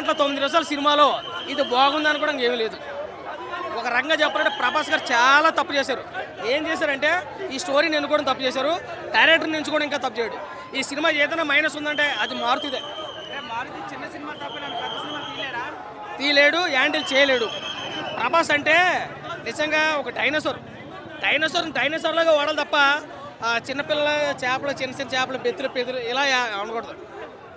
గంటల 9 నిమిషాల సినిమాలో ఇది బాగుందని కూడా ఏమీ లేదు. ఒక రకంగా చెప్పాలంటే ప్రభాస్ గారు చాలా తప్పు చేశారు. ఏం చేశారంటే ఈ స్టోరీని ఎన్నుకోవడం తప్పు చేశారు, డైరెక్టర్ని ఎంచుకోవడం ఇంకా తప్పు చేయడు. ఈ సినిమా ఏదైనా మైనస్ ఉందంటే అది మారుతిదే. చిన్న సినిమా పెద్ద సినిమా తీయలేడు, హ్యాండిల్ చేయలేడు. ప్రభాస్ అంటే నిజంగా ఒక డైనోసార్ లాగా వాడాలి తప్ప చిన్నపిల్లల చేపలు, చిన్న చిన్న చేపలు, బెదురు ఇలా అనకూడదు.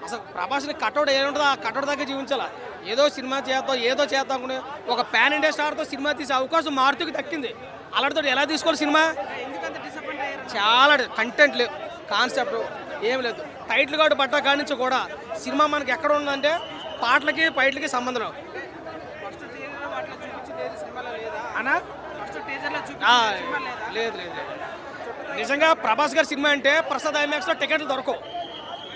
అసలు ప్రభాస్ని కట్అవుట్ ఏముంటుందో ఆ కట్అవుట్ దగ్గర జీవించాలా. ఏదో సినిమా చేద్దాం అనుకునే ఒక పాన్ ఇండియా స్టార్తో సినిమా తీసే అవకాశం మారుతికి దక్కింది. అలాంటితో ఎలా తీసుకోవాలి సినిమా? చాలా కంటెంట్ లేదు, కాన్సెప్ట్ ఏం లేదు. టైటిల్ కార్డు పడ్డా కాడి నుంచి కూడా సినిమా మనకి ఎక్కడ ఉందంటే పాటలకి ఫైట్లకి సంబంధం అనా లేదు. నిజంగా ప్రభాస్ గారి సినిమా అంటే ప్రసాద్ ఐమాక్స్లో టికెట్లు దొరకవు,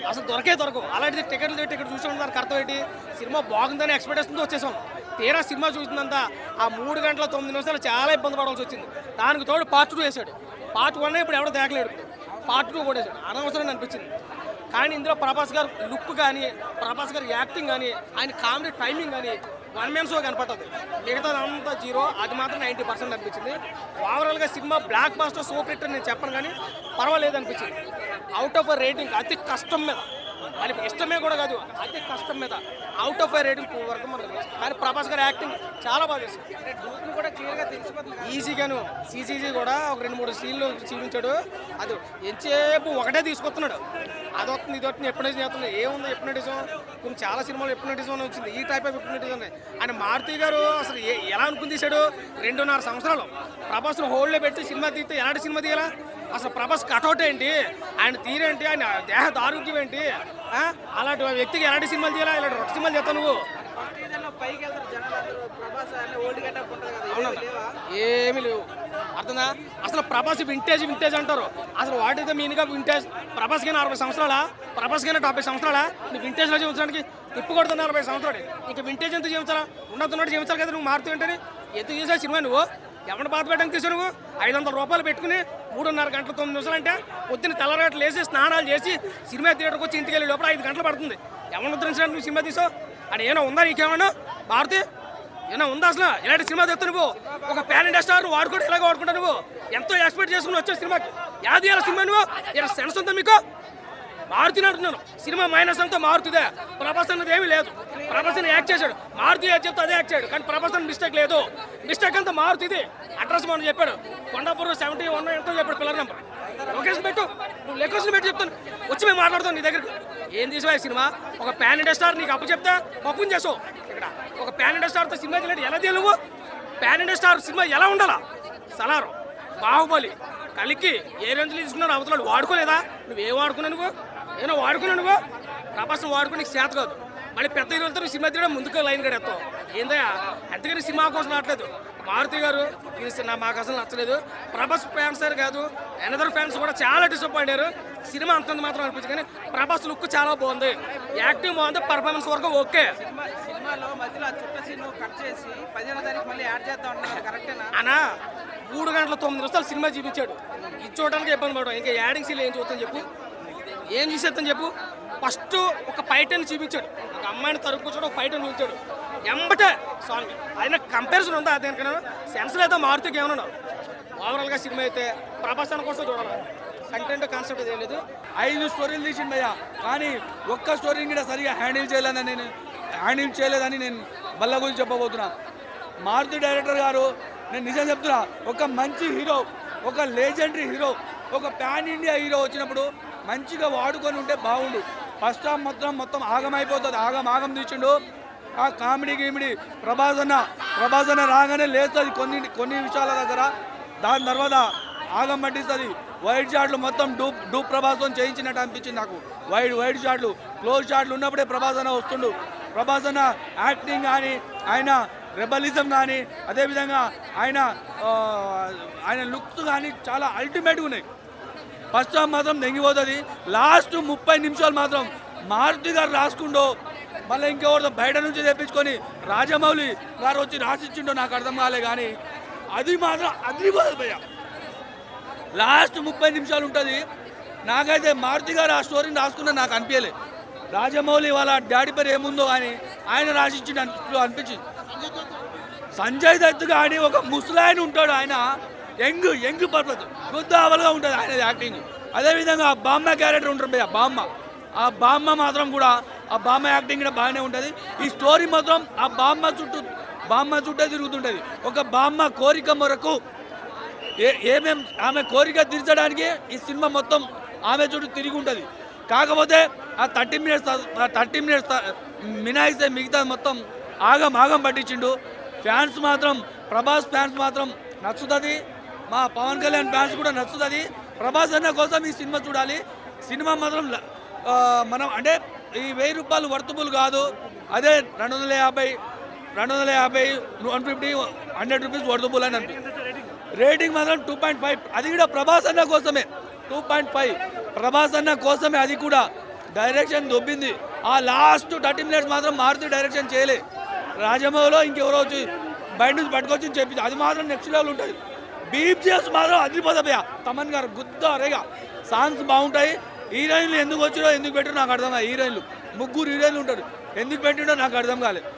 అసలు దొరకవు. అలాంటిది టికెట్ చూసి దానికి అర్థం ఏంటి? సినిమా బాగుందని ఎక్స్పెక్టేషన్తో వచ్చేసాం. తీరా సినిమా చూసిందంతా ఆ 3 గంటల 9 నిమిషాలు చాలా ఇబ్బంది పడాల్సి వచ్చింది. దానికి తోడు పార్ట్ 2 వేసాడు. పార్ట్ 1 ఇప్పుడు ఎవడో తేగలేడు, పార్ట్ 2 కూడా వేసాడు. అనవసరం అనిపించింది. కానీ ఇందులో ప్రభాస్ గారు లుక్ కానీ, ప్రభాస్ గారి యాక్టింగ్ కానీ, ఆయన కామెడీ టైమింగ్ కానీ వన్ మ్యాన్ షో కనపడుతుంది. మిగతాది అంతా జీరో, అది మాత్రం 90% అనిపించింది. ఓవరాల్గా సినిమా బ్లాక్ బాస్టర్ సూపర్ హిట్ నేను చెప్పను, కానీ పర్వాలేదు అనిపించింది. అవుట్ ఆఫ్ రేటింగ్ అతి కష్టం మీద, అది ఇష్టమే కూడా కాదు, అతి కష్టం మీద అవుట్ ఆఫ్ రేటింగ్ వరకు మనకు. కానీ ప్రభాస్ గారి యాక్టింగ్ చాలా బాగా చేశారు. కూడా క్లియర్గా తెలిసిపోతుంది. ఈజీగాను సీజీజీ కూడా ఒక 2-3 సీన్లు చూపించాడు. అది ఎంతసేపు ఒకటే తీసుకొస్తున్నాడు. అది వస్తుంది, ఇది వస్తుంది, ఎప్పుడైతే చేస్తుంది. ఏముంది ఎప్నటిజం? కొన్ని చాలా సినిమాలు ఎప్నటిజం అని వచ్చింది. ఈ టైప్ ఆఫ్ ఎప్నటిజం ఆయన మారుతి గారు అసలు ఎలా అనుకుని తీశాడు? 2.5 సంవత్సరాలు ప్రభాస్ను హోల్డ్లో పెట్టి సినిమా తీస్తే ఎలాంటి సినిమా తీయాలా? అసలు ప్రభాస్ కటౌట్ ఏంటి, ఆయన తీరేంటి, ఆయన దేహ ఆరోగ్యం ఏంటి? అలాంటి వ్యక్తికి ఎలాంటి సినిమాలు తీయాలా? ఇలాంటి రొట్ట సినిమాలు చేస్తావు నువ్వు? ఏమి లేవు, అర్థందా? అసలు ప్రభాస్ వింటేజ్ అంటారు. అసలు what is the meaning of vintage? Prabhas కైనా 60 సంవత్సరాలా, ప్రభాస్ కైనా 70 సంవత్సరాలా? నువ్వు వింటేజ్లో జీవించడానికి తిప్పుకొడుతున్నా 40 సంవత్సరాలు. ఇంకా వింటేజ్ ఎంత జీవించాలా? ఉన్నట్టున్నట్టు జీవించాలి కదా. నువ్వు మారుతూ ఏంటని ఎందుకు చేసా సినిమా? నువ్వు ఎవరిని బాధ పెట్టడానికి తీసావు? నువ్వు 500 రూపాయలు పెట్టుకుని 3.5 గంటలు 9 నిమిషాలు అంటే పొద్దున్న తెల్లరాట్లు వేసి స్నానాలు చేసి సినిమా థియేటర్కి వచ్చి ఇంటికి వెళ్ళి లోపల 5 గంటలు పడుతుంది. ఎవరిని ఉద్ధరించడానికి నువ్వు సినిమా తీసావు? అది ఏమైనా ఉందా నీకేమన్నా? భారతి ఏమైనా ఉందా అసలు? ఇలాంటి సినిమా తెస్తా నువ్వు? ఒక ప్యాన్ ఇండియా స్టార్ వాడుకుంటే ఎలాగ వాడుకుంటావు? నువ్వు ఎంతో ఎక్స్పెక్ట్ చేసుకుని వచ్చే సినిమాకి యాది ఎలా సినిమా? నువ్వు ఇలా సెన్స్ ఉందా మీకు? మారుతిని అంటున్నాను. సినిమా మైనస్ అంతా మారుతుందే, ప్రభాస్ అన్నది ఏమీ లేదు. ప్రభాస్ అని యాక్ట్ చేశాడు, మారుతి యాక్ట్ చెప్తే అదే యాక్ట్ చేయడు. కానీ ప్రభాస్ అని మిస్టేక్ లేదు, మిస్టేక్ అంతా మారుతుంది. అడ్రస్ మనం చెప్పాడు, కొండాపూర్ 71 ఎంతో చెప్పాడు పిల్లర్ నెంబర్. లొకేషన్ పెట్టు, నువ్వు లొకేషన్ పెట్టి చెప్తాను, వచ్చి మేము మాట్లాడతాం నీ దగ్గరికి. ఏం తీసివా సినిమా? ఒక ప్యాన్ ఇండియా స్టార్ నీకు అప్పు చెప్తే పప్పుని చేసావు. ఇక్కడ ఒక ప్యాన్ ఇండియా స్టార్తో సినిమా తెలియదు ఎలా తెలియవు? ప్యాన్ ఇండియా స్టార్ సినిమా ఎలా ఉండాలా? సలారు, బాహుబలి, కలికి ఏ రేంజ్లో తీసుకున్నావు? అవతల వాడుకోలేదా? నువ్వేం వాడుకున్నావు? నువ్వు ఏమో వాడుకున్నావు. నువ్వు ప్రభాసం వాడుకుని నీకు చేత కాదు. మళ్ళీ పెద్ద హీరోలతో సినిమా తీయడం ముందుకు లైన్ కూడా ఎత్తావు. ఏందయ్యా అందుకని సినిమా కోసం రావట్లేదు. మారుతి గారు ఇది మాకు అసలు నచ్చలేదు. ప్రభాస్ ఫ్యాన్స్ కాదు, అనదర్ ఫ్యాన్స్ కూడా చాలా డిసప్పాయింట్ అయ్యారు. సినిమా అంతంత మాత్రం అనిపించింది. కానీ ప్రభాస్ లుక్ చాలా బాగుంది, యాక్టింగ్ బాగుంది, పర్ఫార్మెన్స్ వరకు ఓకే. సినిమాలో మధ్యలో చుట్ట సీన్ కట్ చేసి 15వ తారీఖు మళ్ళీ యాడ్ చేద్దాం అంటున్నారు, కరెక్టేనా? అనా 3 గంటల 9 నిమిషాలు సినిమా చూపించాడు. ఇది చూడడానికి ఇబ్బంది పడడం, ఇంకా యాడింగ్ సీన్ ఏం చూస్తాను చెప్పు? ఏం చూసేస్తాను చెప్పు? ఫస్ట్ ఒక ఫైటర్ని చూపించాడు, ఒక అమ్మాయిని తరుపు కూర్చోడు, ఒక ఫైటర్ని చూపించాడు. ఎంబటే సాంగ్ అయినా కంపారిజన్ ఉందా? దేనికైనా సెన్స్ లేదా? మారుతికి ఏమన్నా? ఓవరాల్గా సినిమా అయితే ప్రభాస్ అని కోసం చూడాలి. కంటెంట్ కాన్సెప్ట్ ఏం లేదు. 5 స్టోరీలు తీసిండయ్యా, కానీ ఒక్క స్టోరీని కూడా సరిగా హ్యాండిల్ చేయలేదని నేను బల్ల గురించి చెప్పబోతున్నా. మారుతి డైరెక్టర్ గారు, నేను నిజం చెప్తున్నా, ఒక మంచి హీరో, ఒక లెజెండరీ హీరో, ఒక పాన్ ఇండియా హీరో వచ్చినప్పుడు మంచిగా వాడుకొని ఉంటే బాగుండు. ఫస్ట్ హాఫ్ మొత్తం ఆగమైపోతుంది, ఆగం తీసిండు. ఆ కామెడీ ప్రభాస్ అన్న రాగానే లేస్తుంది కొన్ని విషయాల దగ్గర. దాని తర్వాత ఆగం పట్టిస్తుంది. వైడ్ షాట్లు మొత్తం డూప్ ప్రభాసం చేయించినట్టు అనిపించింది నాకు. వైడ్ షాట్లు, క్లోజ్ షాట్లు ఉన్నప్పుడే ప్రభాస్ అన్న వస్తుండు. ప్రభాస్ అన్న యాక్టింగ్ కానీ, ఆయన రెబలిజం కానీ, అదేవిధంగా ఆయన లుక్స్ కానీ చాలా అల్టిమేట్గా ఉన్నాయి. ఫస్ట్ హాఫ్ మాత్రం దెంగిపోతుంది. లాస్ట్ 30 నిమిషాలు మాత్రం మారుతి గారు రాసుకుండో, మళ్ళీ ఇంకెవరితో బయట నుంచి తెప్పించుకొని రాజమౌళి గారు వచ్చి రాసిచ్చిండో నాకు అర్థం కాలే. కానీ అది మాత్రం అదిరిపోతుంది భయ్య. లాస్ట్ 30 నిమిషాలు ఉంటుంది. నాకైతే మారుతి గారు ఆ స్టోరీని రాసుకున్నా నాకు అనిపించలే. రాజమౌళి వాళ్ళ డాడీ పేరు ఏముందో కానీ ఆయన రాసిచ్చిండు అనిపించింది. సంజయ్ దత్ కానీ ఒక ముసలాయన ఉంటాడు, ఆయన యంగ్ పర్పస్ గుద్దావలుగా ఉంటుంది ఆయన యాక్టింగ్. అదేవిధంగా ఆ బామ్మ క్యారెక్టర్ ఉంటుంది భయ్య, ఆ బామ్మ మాత్రం కూడా ఆ బామ్మ యాక్టింగ్ కూడా బాగానే ఉంటుంది. ఈ స్టోరీ మాత్రం ఆ బామ్మ చుట్టే తిరుగుతుంటుంది. ఒక బామ్మ కోరిక మేరకు ఏమేం ఆమె కోరిక తీర్చడానికి ఈ సినిమా మొత్తం ఆమె చుట్టూ తిరిగి ఉంటుంది. కాకపోతే ఆ 30 మినిట్స్ మినాయిస్తే మిగతా మొత్తం ఆగం పట్టించిండు. ఫ్యాన్స్ మాత్రం ప్రభాస్ ఫ్యాన్స్ మాత్రం నచ్చుతుంది, మా పవన్ కళ్యాణ్ ఫ్యాన్స్ కూడా నచ్చుతుంది. ప్రభాస్ అన్న కోసం ఈ సినిమా చూడాలి. సినిమా మాత్రం మనం అంటే ఈ 1000 రూపాయలు వర్తబుల్ కాదు, అదే 250, 150, 100 రూపీస్ వర్తబుల్ అని అనిపిస్తుంది. రేటింగ్ మాత్రం 2.5, అది కూడా ప్రభాస్ అన్న కోసమే. 2.5 ప్రభాస్ అన్న కోసమే, అది కూడా డైరెక్షన్ దొబ్బింది. ఆ లాస్ట్ 30 మినిట్స్ మాత్రం మారుతి డైరెక్షన్ చేయలే. రాజమౌళిలో ఇంకెవరో వచ్చి బయట నుంచి పట్టుకొచ్చి చెప్పింది, అది మాత్రం నెక్స్ట్ లెవెల్ ఉంటుంది. బీప్జిఎస్ మాత్రం అదిరిపోతాయి. తమన్ గారు గుద్దారేగా సాంగ్స్ బాగుంటాయి. హీరోయిన్లు ఎందుకు వచ్చిరో ఎందుకు పెట్టారో నాకు అర్థం కాదు. హీరోయిన్లు 3 హీరోయిన్లు ఉంటారు, ఎందుకు పెట్టిండో నాకు అర్థం కాలేదు.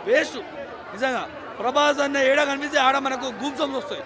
వేస్ట్ నిజంగా. ప్రభాస్ అన్న ఏడా కనిపిస్తే ఆడ మనకు గూప్సంస్ వస్తాయి.